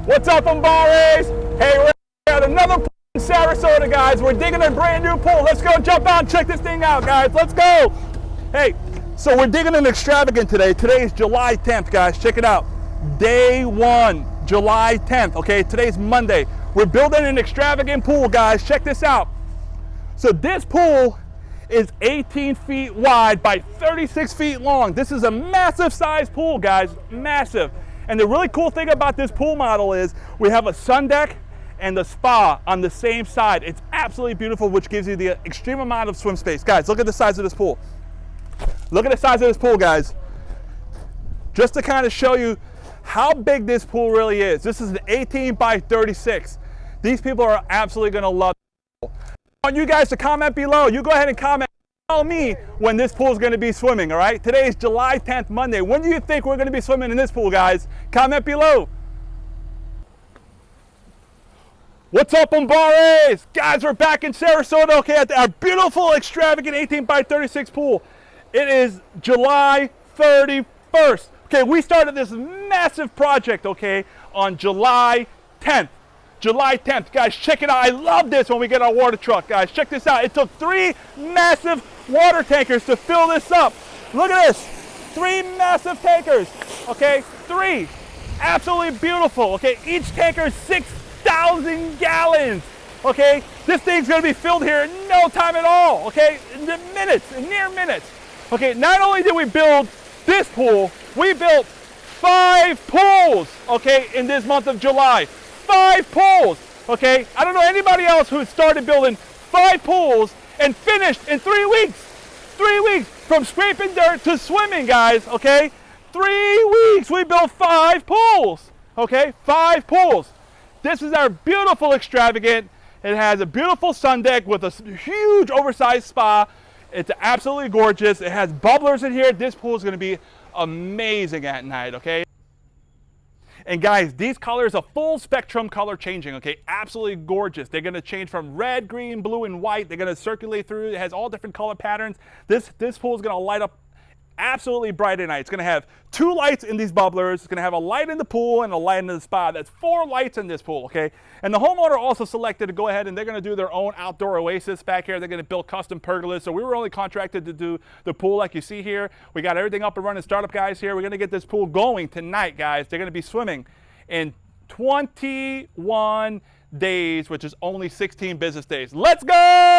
What's up, Umbares? Hey, we're at another pool in Sarasota, guys. We're digging a brand new pool. Let's go jump out and check this thing out, guys. Let's go. Hey, so we're digging an extravagant today. Today is July 10th, guys. Check it out. Day 1, July 10th. Okay, today's Monday. We're building an extravagant pool, guys. Check this out. So this pool is 18 feet wide by 36 feet long. This is a massive size pool, guys. Massive. And the really cool thing about this pool model is we have a sun deck and the spa on the same side. It's absolutely beautiful, which gives you the extreme amount of swim space. Guys, look at the size of this pool. Look at the size of this pool, guys. Just to kind of show you how big this pool really is. This is an 18 by 36. These people are absolutely gonna love it. I want you guys to comment below. You go ahead and comment. Tell me when this pool is going to be swimming, all right? Today is July 10th, Monday. When do you think we're going to be swimming in this pool, guys? Comment below. What's up, Umbares? Guys, we're back in Sarasota, okay, at our beautiful, extravagant 18 by 36 pool. It is July 31st. Okay, we started this massive project, okay, on July 10th. July 10th, guys, check it out. I love this when we get our water truck, guys. Check this out. It took 3 massive water tankers to fill this up. Look at this. 3 massive tankers, okay? 3. Absolutely beautiful, okay? Each tanker is 6,000 gallons, okay? This thing's gonna be filled here in no time at all, okay? In minutes, in near minutes. Okay, not only did we build this pool, we built 5 pools, okay, in this month of July. 5 pools, okay? I don't know anybody else who started building 5 pools and finished in 3 weeks. 3 weeks from scraping dirt to swimming, guys, okay? 3 weeks, we built 5 pools, okay? 5 pools. This is our beautiful extravagant. It has a beautiful sun deck with a huge oversized spa. It's absolutely gorgeous. It has bubblers in here. This pool is gonna be amazing at night, okay? And guys, these colors are full spectrum color changing, okay? Absolutely gorgeous. They're gonna change from red, green, blue, and white. They're gonna circulate through. It has all different color patterns. This pool is gonna light up absolutely bright at night. It's gonna have 2 lights in these bubblers. It's gonna have a light in the pool and a light in the spa. That's 4 lights in this pool, okay? And the homeowner also selected to go ahead and they're gonna do their own outdoor oasis back here. They're gonna build custom pergolas. So we were only contracted to do the pool like you see here. We got everything up and running, startup guys here. We're gonna get this pool going tonight, guys. They're gonna be swimming in 21 days, which is only 16 business days. Let's go!